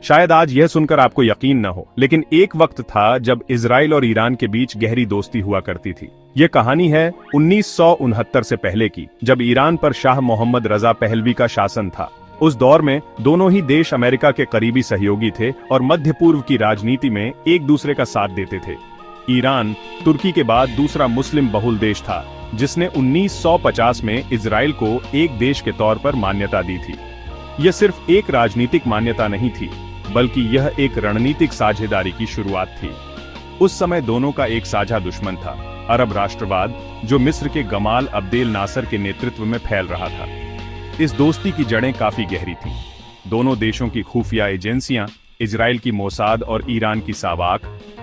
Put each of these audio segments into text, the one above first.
शायद आज यह सुनकर आपको यकीन न हो, लेकिन एक वक्त था जब इजराइल और ईरान के बीच गहरी दोस्ती हुआ करती थी। यह कहानी है 1969 से पहले की, जब ईरान पर शाह मोहम्मद रजा पहलवी का शासन था। उस दौर में दोनों ही देश अमेरिका के करीबी सहयोगी थे और मध्य पूर्व की राजनीति में एक दूसरे का साथ देते थे। ईरान तुर्की के बाद दूसरा मुस्लिम बहुल देश था, जिसने 1950 में इजराइल को एक देश के तौर पर मान्यता दी थी। यह सिर्फ एक राजनीतिक मान्यता नहीं थी, बल्कि यह एक रणनीतिक साझेदारी की शुरुआत थी। उस समय दोनों का एक साझा दुश्मन था, अरब राष्ट्रवाद, जो मिस्र के गमाल अब्देल नासर के नेतृत्व में फैल रहा था। इस दोस्ती की जड़ें काफी गहरी थीं। दोनों देशों की खुफिया एजेंसियां, इजराइल की मोसाद और ईरान की सावाक,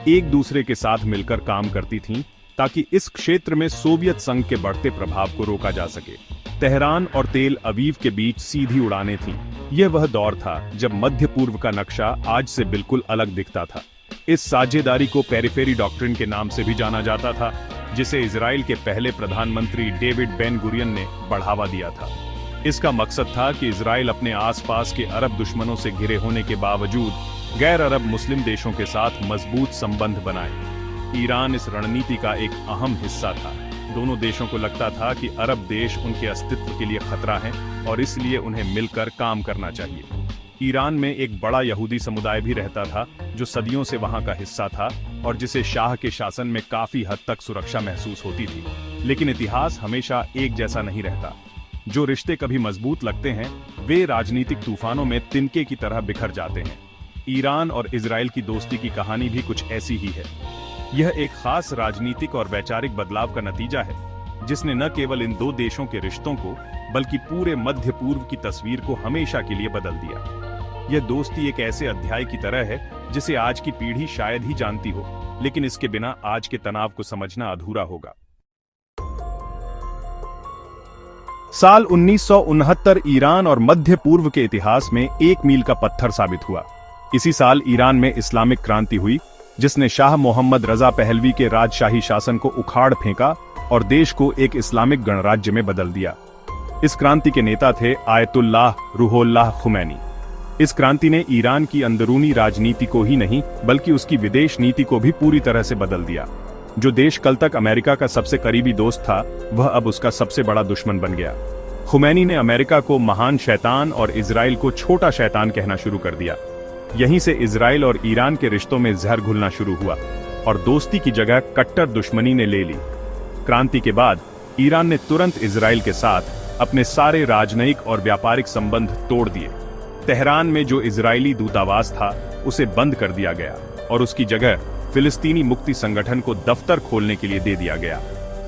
एक दूसरे के साथ मिलकर काम करती थीं ताकि इस क्षेत्र में सोवियत संघ के बढ़ते प्रभाव को रोका जा सके। तेहरान और तेल अवीव के बीच सीधी उड़ानें थीं। यह वह दौर था जब मध्य पूर्व का नक्शा आज से बिल्कुल अलग दिखता था। इस साझेदारी को पेरिफेरी डॉक्ट्रिन के नाम से भी जाना जाता था, जिसे इजराइल के पहले प्रधानमंत्री डेविड बेन गुरियन ने बढ़ावा दिया था। इसका मकसद था कि इजराइल अपने आसपास के अरब दुश्मनों से घिरे होने के बावजूद गैर अरब मुस्लिम देशों के साथ मजबूत संबंध बनाए। ईरान इस रणनीति का एक अहम हिस्सा था। दोनों देशों को लगता था कि अरब देश उनके अस्तित्व के लिए खतरा हैं और इसलिए उन्हें मिलकर काम करना चाहिए। ईरान में एक बड़ा यहूदी समुदाय भी रहता था, जो सदियों से वहां का हिस्सा था और जिसे शाह के शासन में काफी हद तक सुरक्षा महसूस होती थी। लेकिन इतिहास हमेशा एक जैसा नहीं रहता। जो रिश्ते कभी मजबूत लगते हैं, वे राजनीतिक तूफानों में तिनके की तरह बिखर जाते हैं। ईरान और इजराइल की दोस्ती की कहानी भी कुछ ऐसी ही है। यह एक खास राजनीतिक और वैचारिक बदलाव का नतीजा है, जिसने न केवल इन दो देशों के रिश्तों को, बल्कि पूरे मध्य पूर्व की तस्वीर को हमेशा के लिए बदल दिया। यह दोस्ती एक ऐसे अध्याय की तरह है जिसे आज की पीढ़ी शायद ही जानती हो, लेकिन इसके बिना आज के तनाव को समझना अधूरा होगा। साल 1969 ईरान और मध्य पूर्व के इतिहास में एक मील का पत्थर साबित हुआ। इसी साल ईरान में इस्लामिक क्रांति हुई, जिसने शाह मोहम्मद रजा पहलवी के राजशाही शासन को उखाड़ फेंका और देश को एक इस्लामिक गणराज्य में बदल दिया। इस क्रांति के नेता थे आयतुल्लाह रूहुल्लाह खुमैनी। इस क्रांति ने ईरान की अंदरूनी राजनीति को ही नहीं, बल्कि उसकी विदेश नीति को भी पूरी तरह से बदल दिया। जो देश कल तक अमेरिका का सबसे करीबी दोस्त था, वह अब उसका सबसे बड़ा दुश्मन बन गया। खुमैनी ने अमेरिका को महान शैतान और इजराइल को छोटा शैतान कहना शुरू कर दिया। यहीं से इजराइल और ईरान के रिश्तों में जहर घुलना शुरू हुआ और दोस्ती की जगह कट्टर दुश्मनी ने ले ली। क्रांति के बाद ईरान ने तुरंत इजराइल के साथ अपने सारे राजनयिक और व्यापारिक संबंध तोड़ दिए। तेहरान में जो इजरायली दूतावास था, उसे बंद कर दिया गया और उसकी जगह फिलिस्तीनी मुक्ति संगठन को दफ्तर खोलने के लिए दे दिया गया।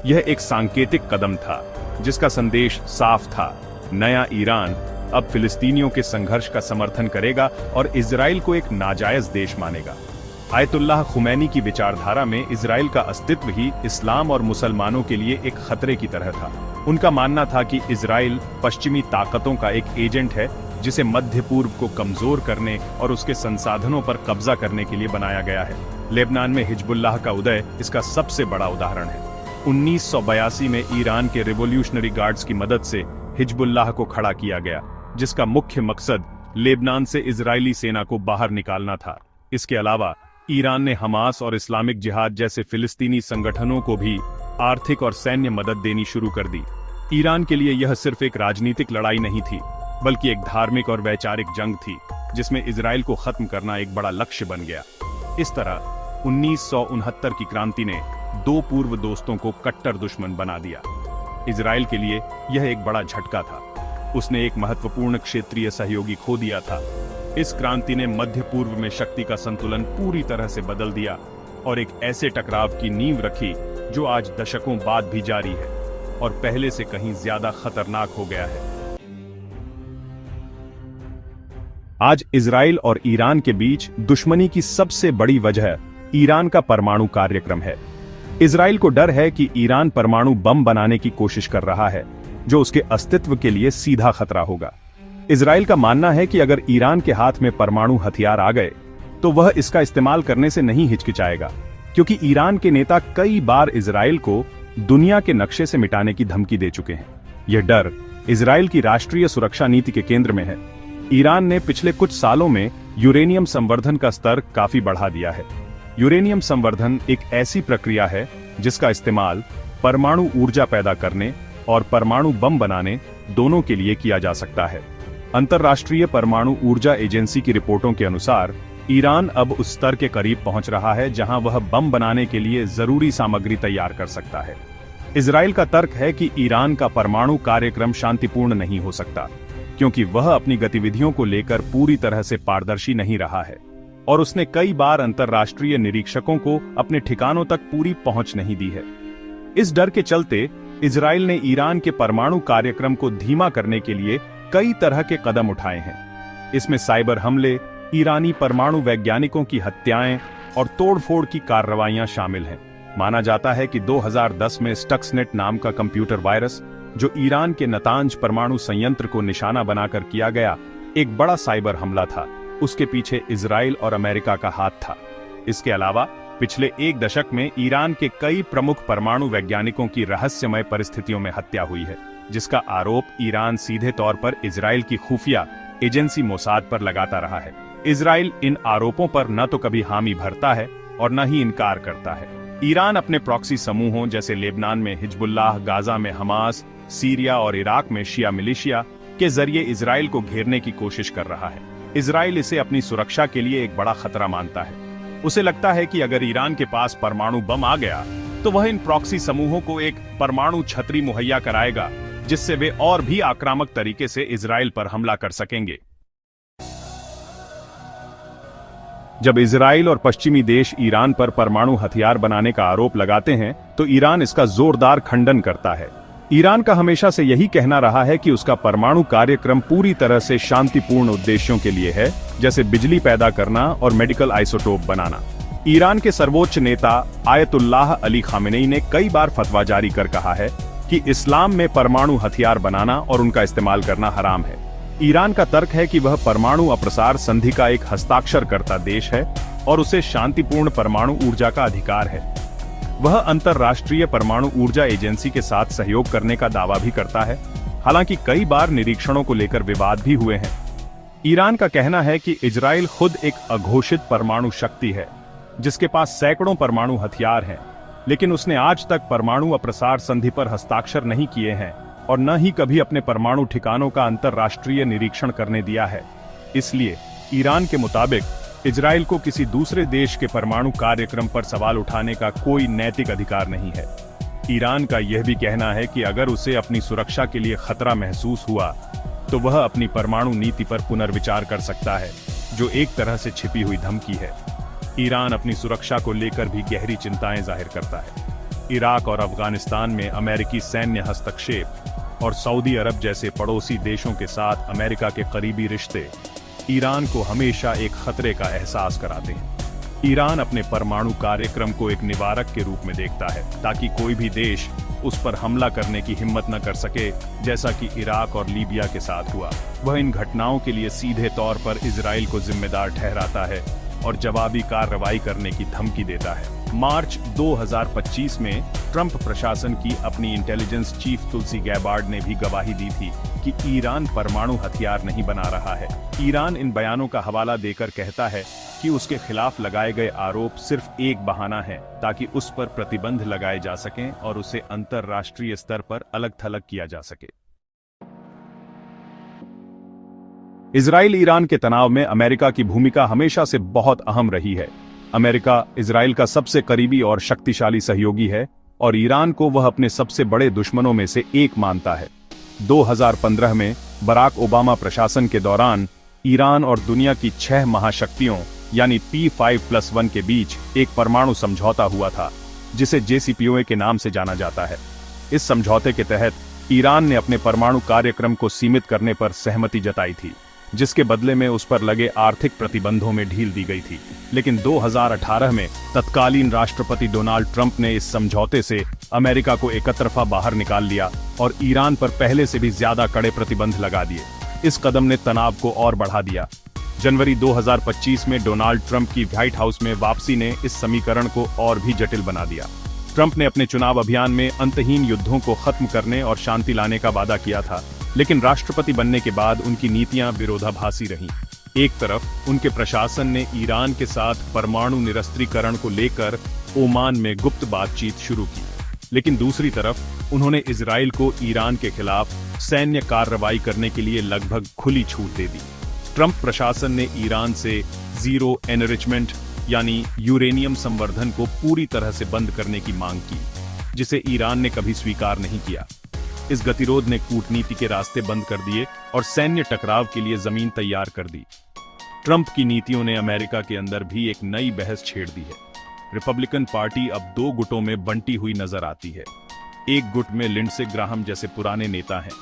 यह एक सांकेतिक कदम था, जिसका संदेश साफ था। नया ईरान अब फिलिस्तीनियों के संघर्ष का समर्थन करेगा और इजराइल को एक नाजायज देश मानेगा। आयतुल्लाह खुमैनी की विचारधारा में इजराइल का अस्तित्व ही इस्लाम और मुसलमानों के लिए एक खतरे की तरह था। उनका मानना था कि इजराइल पश्चिमी ताकतों का एक एजेंट है, जिसे मध्य पूर्व को कमजोर करने और उसके संसाधनों पर कब्जा करने के लिए बनाया गया है। लेबनान में हिजबुल्लाह का उदय इसका सबसे बड़ा उदाहरण है। 1982 में ईरान के रिवॉल्यूशनरी गार्ड्स की मदद से हिजबुल्लाह को खड़ा किया गया, जिसका मुख्य मकसद लेबनान से इजरायली सेना को बाहर निकालना था। इसके अलावा ईरान ने हमास और इस्लामिक जिहाद जैसे फिलिस्तीनी संगठनों को भी आर्थिक और सैन्य मदद देनी शुरू कर दी। ईरान के लिए यह सिर्फ एक राजनीतिक लड़ाई नहीं थी, बल्कि एक धार्मिक और वैचारिक जंग थी, जिसमें इजराइल को खत्म करना एक बड़ा लक्ष्य बन गया। इस तरह 1969 की क्रांति ने दो पूर्व दोस्तों को कट्टर दुश्मन बना दिया। इजराइल के लिए यह एक बड़ा झटका था। उसने एक महत्वपूर्ण क्षेत्रीय सहयोगी खो दिया था। इस क्रांति ने मध्य पूर्व में शक्ति का संतुलन पूरी तरह से बदल दिया और एक ऐसे टकराव की नींव रखी जो आज दशकों बाद भी जारी है और पहले से कहीं ज्यादा खतरनाक हो गया है। आज इजराइल और ईरान के बीच दुश्मनी की सबसे बड़ी वजह ईरान का परमाणु कार्यक्रम है। इजराइल को डर है कि ईरान परमाणु बम बनाने की कोशिश कर रहा है, जो उसके अस्तित्व के लिए सीधा खतरा होगा। इजराइल का मानना है कि अगर ईरान के हाथ में परमाणु हथियार आ गए, तो वह इसका इस्तेमाल करने से नहीं हिचकिचाएगा, क्योंकि ईरान के नेता कई बार इजराइल को दुनिया के नक्शे से मिटाने की धमकी दे चुके हैं। यह डर इजराइल की राष्ट्रीय सुरक्षा नीति के केंद्र में है। ईरान ने पिछले कुछ सालों में यूरेनियम संवर्धन का स्तर काफी बढ़ा दिया है। यूरेनियम संवर्धन एक ऐसी प्रक्रिया है जिसका इस्तेमाल परमाणु ऊर्जा पैदा करने और परमाणु बम बनाने दोनों के लिए किया जा सकता है। अंतर्राष्ट्रीय परमाणु ऊर्जा एजेंसी की रिपोर्टों के अनुसार ईरान अब उस स्तर के करीब पहुंच रहा है जहां वह बम बनाने के लिए जरूरी सामग्री तैयार कर सकता है। इजराइल का तर्क है कि ईरान का परमाणु कार्यक्रम शांतिपूर्ण नहीं हो सकता, क्योंकि वह अपनी गतिविधियों को लेकर पूरी तरह से पारदर्शी नहीं रहा है और उसने कई बार अंतर्राष्ट्रीय निरीक्षकों को अपने ठिकानों तक पूरी पहुंच नहीं दी है। इस डर के चलते इजराइल ने ईरान के परमाणु कार्यक्रम को धीमा करने के लिए कई तरह के कदम उठाए हैं। इसमें साइबर हमले, ईरानी परमाणु वैज्ञानिकों की हत्याएं और तोड़फोड़ की कार्रवाइयां शामिल हैं। माना जाता है कि 2010 में स्टक्सनेट नाम का कंप्यूटर वायरस, जो ईरान के नतांज परमाणु संयंत्र को निशाना बनाकर किया गया, एक बड़ा साइबर हमला था। उसके पीछे इजराइल और अमेरिका का हाथ था। इसके अलावा पिछले एक दशक में ईरान के कई प्रमुख परमाणु वैज्ञानिकों की रहस्यमय परिस्थितियों में हत्या हुई है, जिसका आरोप ईरान सीधे तौर पर इजराइल की खुफिया एजेंसी मोसाद पर लगाता रहा है। इजराइल इन आरोपों पर न तो कभी हामी भरता है और न ही इनकार करता है। ईरान अपने प्रॉक्सी समूहों जैसे लेबनान में हिजबुल्लाह, गाजा में हमास, सीरिया और इराक में शिया मिलिशिया के जरिए इजराइल को घेरने की कोशिश कर रहा है। इजराइल इसे अपनी सुरक्षा के लिए एक बड़ा खतरा मानता है। उसे लगता है कि अगर ईरान के पास परमाणु बम आ गया तो वह इन प्रॉक्सी समूहों को एक परमाणु छतरी मुहैया कराएगा, जिससे वे और भी आक्रामक तरीके से इजराइल पर हमला कर सकेंगे। जब इजराइल और पश्चिमी देश ईरान पर परमाणु हथियार बनाने का आरोप लगाते हैं तो ईरान इसका जोरदार खंडन करता है। ईरान का हमेशा से यही कहना रहा है कि उसका परमाणु कार्यक्रम पूरी तरह से शांतिपूर्ण उद्देश्यों के लिए है, जैसे बिजली पैदा करना और मेडिकल आइसोटोप बनाना। ईरान के सर्वोच्च नेता आयतुल्लाह अली खामेनेई ने कई बार फतवा जारी कर कहा है कि इस्लाम में परमाणु हथियार बनाना और उनका इस्तेमाल करना हराम है। ईरान का तर्क है कि वह परमाणु अप्रसार संधि का एक हस्ताक्षरकर्ता देश है और उसे शांतिपूर्ण परमाणु ऊर्जा का अधिकार है। वह अंतर्राष्ट्रीय परमाणु ऊर्जा एजेंसी के साथ सहयोग करने का दावा भी करता है, हालांकि कई बार निरीक्षणों को लेकर विवाद भी हुए हैं। ईरान का कहना है कि इजराइल खुद एक अघोषित परमाणु शक्ति है, जिसके पास सैकड़ों परमाणु हथियार हैं, लेकिन उसने आज तक परमाणु अप्रसार संधि पर हस्ताक्षर नहीं किए हैं और न ही कभी अपने परमाणु ठिकानों का अंतर्राष्ट्रीय निरीक्षण करने दिया है। इसलिए ईरान के मुताबिक इजराइल को किसी दूसरे देश के परमाणु कार्यक्रम पर सवाल उठाने का कोई नैतिक अधिकार नहीं है। ईरान का यह भी कहना है कि अगर उसे अपनी सुरक्षा के लिए खतरा महसूस हुआ तो वह अपनी परमाणु नीति पर पुनर्विचार कर सकता है, जो एक तरह से छिपी हुई धमकी है। ईरान अपनी सुरक्षा को लेकर भी गहरी चिंताएं जाहिर करता है। इराक और अफगानिस्तान में अमेरिकी सैन्य हस्तक्षेप और सऊदी अरब जैसे पड़ोसी देशों के साथ अमेरिका के करीबी रिश्ते ईरान को हमेशा एक खतरे का एहसास कराते हैं। ईरान अपने परमाणु कार्यक्रम को एक निवारक के रूप में देखता है, ताकि कोई भी देश उस पर हमला करने की हिम्मत न कर सके, जैसा कि इराक और लीबिया के साथ हुआ। वह इन घटनाओं के लिए सीधे तौर पर इजराइल को जिम्मेदार ठहराता है और जवाबी कार्रवाई करने की धमकी देता है। मार्च 2025 में ट्रंप प्रशासन की अपनी इंटेलिजेंस चीफ तुलसी गैबार्ड ने भी गवाही दी थी कि ईरान परमाणु हथियार नहीं बना रहा है। ईरान इन बयानों का हवाला देकर कहता है कि उसके खिलाफ लगाए गए आरोप सिर्फ एक बहाना है, ताकि उस पर प्रतिबंध लगाए जा सकें और उसे अंतर्राष्ट्रीय स्तर पर अलग थलग किया जा सके। इजराइल ईरान के तनाव में अमेरिका की भूमिका हमेशा से बहुत अहम रही है। अमेरिका इजराइल का सबसे करीबी और शक्तिशाली सहयोगी है और ईरान को वह अपने सबसे बड़े दुश्मनों में से एक मानता है। 2015 में बराक ओबामा प्रशासन के दौरान ईरान और दुनिया की 6 महाशक्तियों यानी P5+1 के बीच एक परमाणु समझौता हुआ था, जिसे JCPOA के नाम से जाना जाता है। इस समझौते के तहत ईरान ने अपने परमाणु कार्यक्रम को सीमित करने पर सहमति जताई थी, जिसके बदले में उस पर लगे आर्थिक प्रतिबंधों में ढील दी गई थी। लेकिन 2018 में तत्कालीन राष्ट्रपति डोनाल्ड ट्रंप ने इस समझौते से अमेरिका को एकतरफा बाहर निकाल लिया और ईरान पर पहले से भी ज्यादा कड़े प्रतिबंध लगा दिए। इस कदम ने तनाव को और बढ़ा दिया। जनवरी 2025 में डोनाल्ड ट्रंप की व्हाइट हाउस में वापसी ने इस समीकरण को और भी जटिल बना दिया। ट्रंप ने अपने चुनाव अभियान में अंतहीन युद्धों को खत्म करने और शांति लाने का वादा किया था, लेकिन राष्ट्रपति बनने के बाद उनकी नीतियां विरोधाभासी रहीं। एक तरफ उनके प्रशासन ने ईरान के साथ परमाणु निरस्त्रीकरण को लेकर ओमान में गुप्त बातचीत शुरू की, लेकिन दूसरी तरफ उन्होंने इजराइल को ईरान के खिलाफ सैन्य कार्रवाई करने के लिए लगभग खुली छूट दे दी। ट्रंप प्रशासन ने ईरान से जीरो एनरिचमेंट यानी यूरेनियम संवर्धन को पूरी तरह से बंद करने की मांग की, जिसे ईरान ने कभी स्वीकार नहीं किया। इस गतिरोध ने कूटनीति के रास्ते बंद कर दिए और सैन्य टकराव के लिए जमीन तैयार कर दी। ट्रंप की नीतियों ने अमेरिका के अंदर भी एक नई बहस छेड़ दी है। रिपब्लिकन पार्टी अब दो गुटों में बंटी हुई नजर आती है। एक गुट में लिंडसे ग्राहम जैसे पुराने नेता हैं,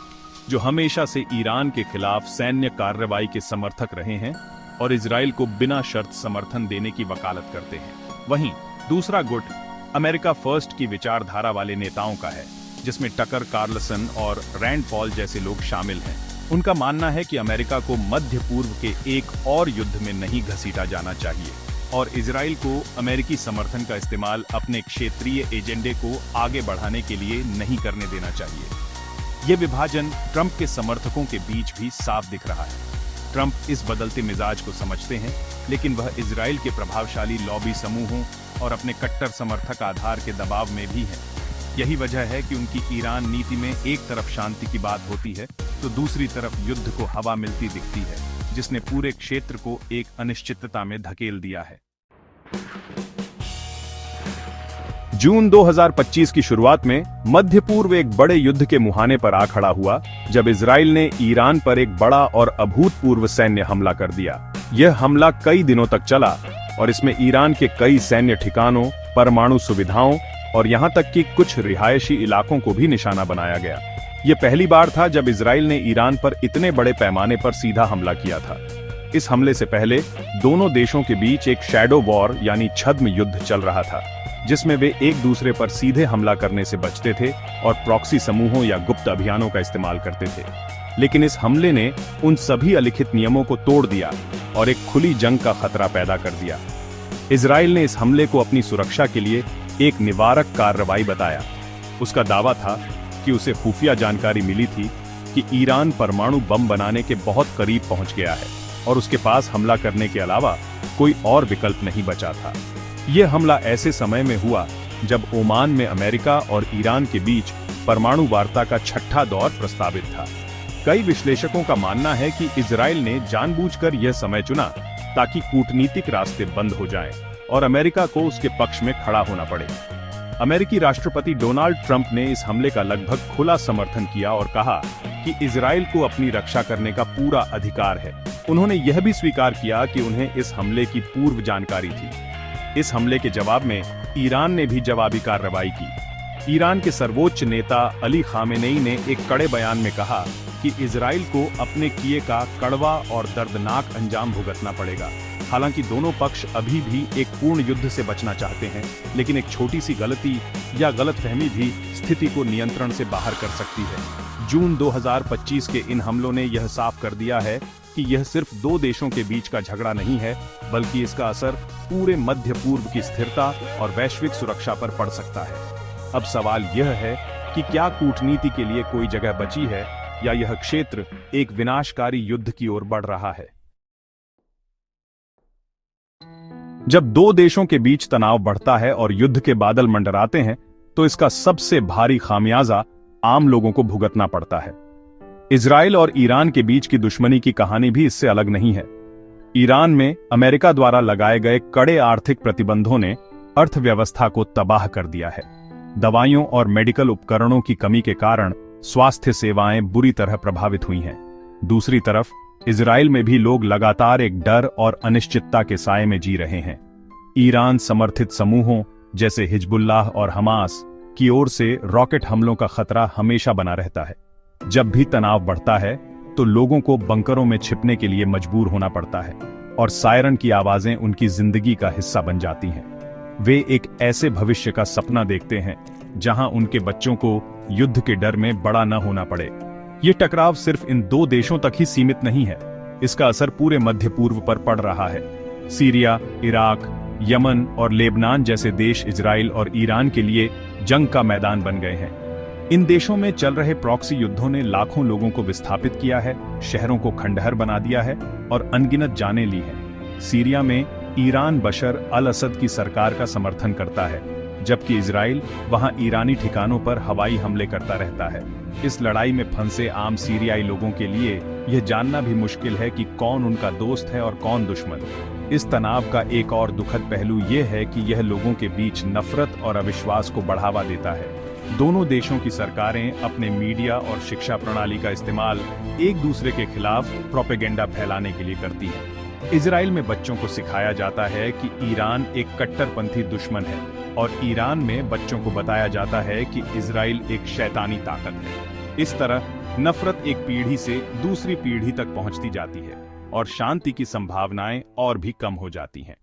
जो हमेशा से ईरान के खिलाफ सैन्य कार्रवाई के समर्थक रहे हैं और इजराइल को बिना शर्त समर्थन देने की वकालत करते हैं। वहीं दूसरा गुट अमेरिका फर्स्ट की विचारधारा वाले नेताओं का है, जिसमें टकर कार्लसन और रैंड पॉल जैसे लोग शामिल हैं। उनका मानना है कि अमेरिका को मध्य पूर्व के एक और युद्ध में नहीं घसीटा जाना चाहिए और इजराइल को अमेरिकी समर्थन का इस्तेमाल अपने क्षेत्रीय एजेंडे को आगे बढ़ाने के लिए नहीं करने देना चाहिए। ये विभाजन ट्रंप के समर्थकों के बीच भी साफ दिख रहा है। ट्रंप इस बदलते मिजाज को समझते हैं, लेकिन वह इजराइल के प्रभावशाली लॉबी समूहों और अपने कट्टर समर्थक आधार के दबाव में भी हैं। यही वजह है कि उनकी ईरान नीति में एक तरफ शांति की बात होती है तो दूसरी तरफ युद्ध को हवा मिलती दिखती है, जिसने पूरे क्षेत्र को एक अनिश्चितता में धकेल दिया है। जून 2025 की शुरुआत में मध्य पूर्व एक बड़े युद्ध के मुहाने पर आ खड़ा हुआ, जब इजराइल ने ईरान पर एक बड़ा और अभूतपूर्व सैन्य हमला कर दिया। यह हमला कई दिनों तक चला और इसमें ईरान के कई सैन्य ठिकानों, परमाणु सुविधाओं और यहां तक कि कुछ रिहायशी इलाकों को भी निशाना बनाया गया। यह पहली बार था जब इजराइल ने ईरान पर इतने बड़े पैमाने पर सीधा हमला किया था। इस हमले से पहले दोनों देशों के बीच एक शैडो वॉर यानी छद्म युद्ध चल रहा था, जिसमें वे एक दूसरे पर सीधे हमला करने से बचते थे और प्रॉक्सी समूहों या गुप्त अभियानों का इस्तेमाल करते थे। लेकिन इस हमले ने उन सभी अलिखित नियमों को तोड़ दिया और एक खुली जंग का खतरा पैदा कर दिया। इजराइल ने इस हमले को अपनी सुरक्षा के लिए एक निवारक कार्रवाई बताया। उसका दावा था कि उसे खुफिया जानकारी मिली थी कि ईरान परमाणु बम बनाने के बहुत करीब पहुंच गया है और उसके पास हमला करने के अलावा कोई और विकल्प नहीं बचा था। यह हमला ऐसे समय में हुआ जब ओमान में अमेरिका और ईरान के बीच परमाणु वार्ता का छठा दौर प्रस्तावित था। कई विश्लेषकों का मानना है कि इजराइल ने जानबूझकर यह समय चुना ताकि कूटनीतिक रास्ते बंद हो जाएं और अमेरिका को उसके पक्ष में खड़ा होना पड़े। अमेरिकी राष्ट्रपति डोनाल्ड ट्रंप ने इस हमले का लगभग खुला समर्थन किया और कहा कि इजराइल को अपनी रक्षा करने का पूरा अधिकार है। उन्होंने यह भी स्वीकार किया कि उन्हें इस हमले की पूर्व जानकारी थी। इस हमले के जवाब में ईरान ने भी जवाबी कार्रवाई की। ईरान के सर्वोच्च नेता अली खामेनेई ने एक कड़े बयान में कहा कि इजराइल को अपने किए का कड़वा और दर्दनाक अंजाम भुगतना पड़ेगा। हालांकि दोनों पक्ष अभी भी एक पूर्ण युद्ध से बचना चाहते हैं, लेकिन एक छोटी सी गलती या गलतफहमी भी स्थिति को नियंत्रण से बाहर कर सकती है। जून 2025 के इन हमलों ने यह साफ कर दिया है कि यह सिर्फ दो देशों के बीच का झगड़ा नहीं है, बल्कि इसका असर पूरे मध्य पूर्व की स्थिरता और वैश्विक सुरक्षा पर पड़ सकता है। अब सवाल यह है कि क्या कूटनीति के लिए कोई जगह बची है या यह क्षेत्र एक विनाशकारी युद्ध की ओर बढ़ रहा है। जब दो देशों के बीच तनाव बढ़ता है और युद्ध के बादल मंडराते हैं, तो इसका सबसे भारी खामियाजा आम लोगों को भुगतना पड़ता है। इजराइल और ईरान के बीच की दुश्मनी की कहानी भी इससे अलग नहीं है। ईरान में अमेरिका द्वारा लगाए गए कड़े आर्थिक प्रतिबंधों ने अर्थव्यवस्था को तबाह कर दिया है। दवाइयों और मेडिकल उपकरणों की कमी के कारण स्वास्थ्य सेवाएं बुरी तरह प्रभावित हुई हैं। दूसरी तरफ इजराइल में भी लोग लगातार एक डर और अनिश्चितता के साए में जी रहे हैं। ईरान समर्थित समूहों जैसे हिजबुल्लाह और हमास की ओर से रॉकेट हमलों का खतरा हमेशा बना रहता है। जब भी तनाव बढ़ता है तो लोगों को बंकरों में छिपने के लिए मजबूर होना पड़ता है और सायरन की आवाजें उनकी जिंदगी का हिस्सा बन जाती हैं। वे एक ऐसे भविष्य का सपना देखते हैं जहां उनके बच्चों को युद्ध के डर में बड़ा न होना पड़े। ये टकराव सिर्फ इन दो देशों तक ही सीमित नहीं है, इसका असर पूरे मध्य पूर्व पर पड़ रहा है। सीरिया, इराक, यमन और लेबनान जैसे देश इजराइल और ईरान के लिए जंग का मैदान बन गए हैं। इन देशों में चल रहे प्रॉक्सी युद्धों ने लाखों लोगों को विस्थापित किया है, शहरों को खंडहर बना दिया है और अनगिनत जानें ली हैं। सीरिया में ईरान बशर अल असद की सरकार का समर्थन करता है, जबकि इजराइल वहां ईरानी ठिकानों पर हवाई हमले करता रहता है। इस लड़ाई में फंसे आम सीरियाई लोगों के लिए यह जानना भी मुश्किल है कि कौन उनका दोस्त है और कौन दुश्मन। इस तनाव का एक और दुखद पहलू यह है कि यह लोगों के बीच नफरत और अविश्वास को बढ़ावा देता है। दोनों देशों की सरकारें अपने मीडिया और शिक्षा प्रणाली का इस्तेमाल एक दूसरे के खिलाफ प्रोपेगेंडा फैलाने के लिए करती हैं। इजराइल में बच्चों को सिखाया जाता है कि ईरान एक कट्टरपंथी दुश्मन है और ईरान में बच्चों को बताया जाता है कि इजराइल एक शैतानी ताकत है। इस तरह नफरत एक पीढ़ी से दूसरी पीढ़ी तक पहुंचती जाती है और शांति की संभावनाएं और भी कम हो जाती हैं।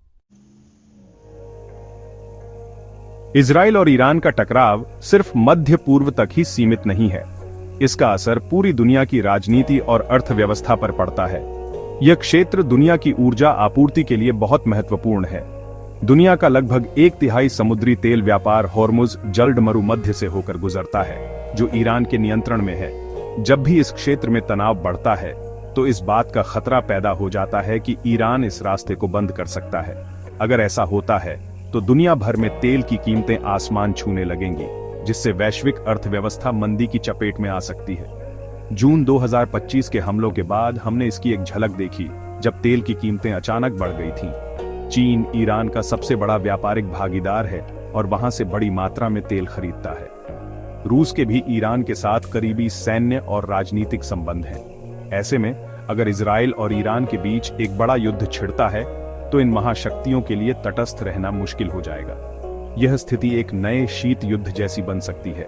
इजराइल और ईरान का टकराव सिर्फ मध्य पूर्व तक ही सीमित नहीं है। इसका असर पूरी दुनिया की राजनीति और अर्थव्यवस्था पर पड़ता है। यह क्षेत्र दुनिया की ऊर्जा आपूर्ति के लिए बहुत महत्वपूर्ण है। दुनिया का लगभग 1/3 समुद्री तेल व्यापार होर्मुज जल्द मरुमध्य से होकर गुजरता है, जो ईरान के नियंत्रण में है। जब भी इस क्षेत्र में तनाव बढ़ता है तो इस बात का खतरा पैदा हो जाता है कि ईरान इस रास्ते को बंद कर सकता है। अगर ऐसा होता है तो दुनिया भर में तेल की कीमतें आसमान छूने लगेंगी, जिससे वैश्विक अर्थव्यवस्था मंदी की चपेट में आ सकती है। जून 2025 के हमलों के बाद हमने इसकी एक झलक देखी, जब तेल की कीमतें अचानक बढ़ गई थीं। चीन ईरान का सबसे बड़ा व्यापारिक भागीदार है और वहां से बड़ी मात्रा में तेल खरीदता है। रूस के भी ईरान के साथ करीबी सैन्य और राजनीतिक संबंध हैं। ऐसे में अगर इजराइल और ईरान के बीच एक बड़ा युद्ध छिड़ता है तो इन महाशक्तियों के लिए तटस्थ रहना मुश्किल हो जाएगा। यह स्थिति एक नए शीत युद्ध जैसी बन सकती है,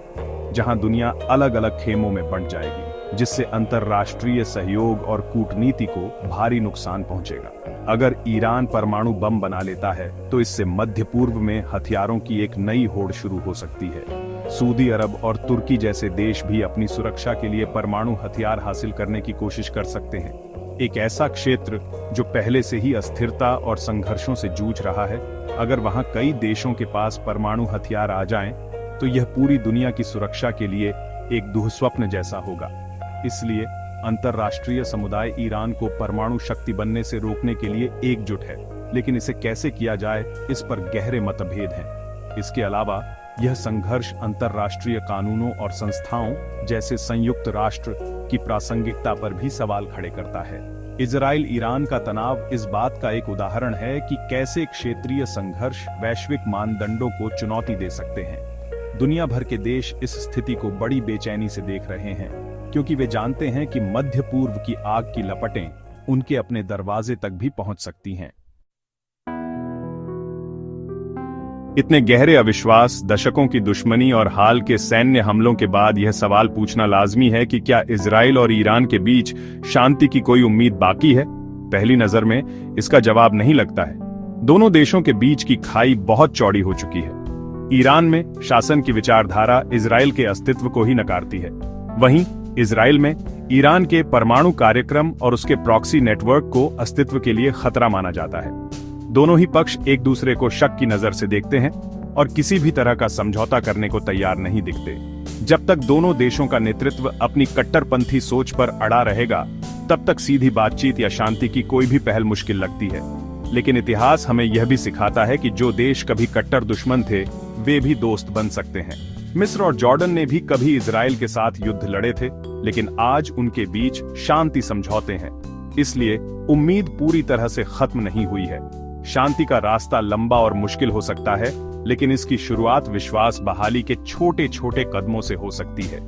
जहां दुनिया अलग अलग खेमों में बंट जाएगी, जिससे अंतर्राष्ट्रीय सहयोग और कूटनीति को भारी नुकसान पहुंचेगा। अगर ईरान परमाणु बम बना लेता है तो इससे मध्य पूर्व में हथियारों की एक नई होड़ शुरू हो सकती है। सऊदी अरब और तुर्की जैसे देश भी अपनी सुरक्षा के लिए परमाणु हथियार हासिल करने की कोशिश कर सकते हैं। एक ऐसा क्षेत्र जो पहले से ही अस्थिरता और संघर्षों से जूझ रहा है, अगर वहां कई देशों के पास परमाणु हथियार आ जाएं, तो यह पूरी दुनिया की सुरक्षा के लिए एक दुःस्वप्न जैसा होगा। इसलिए अंतर्राष्ट्रीय समुदाय ईरान को परमाणु शक्ति बनने से रोकने के लिए एकजुट है, लेकिन इसे कैसे किया जाए, इस पर गहरे मतभेद हैं। इसके अलावा यह संघर्ष अंतर्राष्ट्रीय कानूनों और संस्थाओं जैसे संयुक्त राष्ट्र की प्रासंगिकता पर भी सवाल खड़े करता है। इजराइल ईरान का तनाव इस बात का एक उदाहरण है कि कैसे क्षेत्रीय संघर्ष वैश्विक मानदंडों को चुनौती दे सकते हैं। दुनिया भर के देश इस स्थिति को बड़ी बेचैनी से देख रहे हैं, क्योंकि वे जानते हैं कि मध्य पूर्व की आग की लपटें उनके अपने दरवाजे तक भी पहुंच सकती हैं। इतने गहरे अविश्वास, दशकों की दुश्मनी और हाल के सैन्य हमलों के बाद यह सवाल पूछना लाजमी है कि क्या इजराइल और ईरान के बीच शांति की कोई उम्मीद बाकी है? पहली नजर में इसका जवाब नहीं लगता है। दोनों देशों के बीच की खाई बहुत चौड़ी हो चुकी है। ईरान में शासन की विचारधारा इजराइल के अस्तित्व को ही नकारती है। वहीं इजराइल में ईरान के परमाणु कार्यक्रम और उसके प्रॉक्सी नेटवर्क को अस्तित्व के लिए खतरा माना जाता है। दोनों ही पक्ष एक दूसरे को शक की नजर से देखते हैं और किसी भी तरह का समझौता करने को तैयार नहीं दिखते। जब तक दोनों देशों का नेतृत्व अपनी कट्टरपंथी सोच पर अड़ा रहेगा, तब तक सीधी बातचीत या शांति की कोई भी पहल मुश्किल लगती है। लेकिन इतिहास हमें यह भी सिखाता है कि जो देश कभी कट्टर दुश्मन थे, वे भी दोस्त बन सकते हैं। मिस्र और जॉर्डन ने भी कभी इजराइल के साथ युद्ध लड़े थे, लेकिन आज उनके बीच शांति समझौते हैं। इसलिए उम्मीद पूरी तरह से खत्म नहीं हुई है। शांति का रास्ता लंबा और मुश्किल हो सकता है, लेकिन इसकी शुरुआत विश्वास बहाली के छोटे छोटे कदमों से हो सकती है।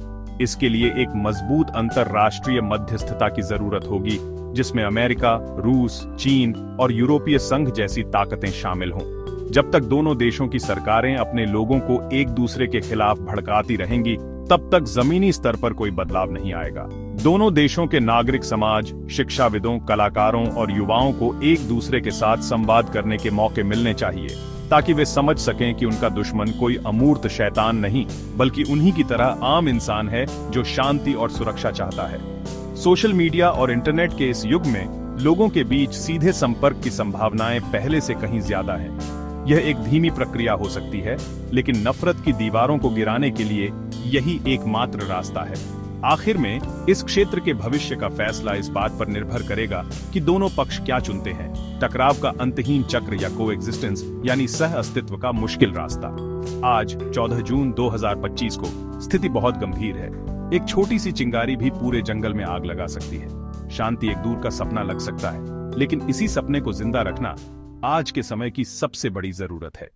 इसके लिए एक मजबूत अंतर्राष्ट्रीय मध्यस्थता की जरूरत होगी, जिसमें अमेरिका, रूस, चीन और यूरोपीय संघ जैसी ताकतें शामिल हों। जब तक दोनों देशों की सरकारें अपने लोगों को एक दूसरे के खिलाफ भड़काती रहेंगी, तब तक जमीनी स्तर पर कोई बदलाव नहीं आएगा। दोनों देशों के नागरिक समाज, शिक्षाविदों, कलाकारों और युवाओं को एक दूसरे के साथ संवाद करने के मौके मिलने चाहिए, ताकि वे समझ सकें कि उनका दुश्मन कोई अमूर्त शैतान नहीं, बल्कि उन्हीं की तरह आम इंसान है जो शांति और सुरक्षा चाहता है। सोशल मीडिया और इंटरनेट के इस युग में लोगों के बीच सीधे संपर्क की संभावनाएं पहले से कहीं ज्यादा हैं। यह एक धीमी प्रक्रिया हो सकती है, लेकिन नफरत की दीवारों को गिराने के लिए यही एकमात्र रास्ता है। आखिर में इस क्षेत्र के भविष्य का फैसला इस बात पर निर्भर करेगा कि दोनों पक्ष क्या चुनते हैं, टकराव का अंतहीन चक्र या कोएग्जिस्टेंस यानी सह अस्तित्व का मुश्किल रास्ता। आज 14 जून 2025 को स्थिति बहुत गंभीर है। एक छोटी सी चिंगारी भी पूरे जंगल में आग लगा सकती है। शांति एक दूर का सपना लग सकता है, लेकिन इसी सपने को जिंदा रखना आज के समय की सबसे बड़ी जरूरत है।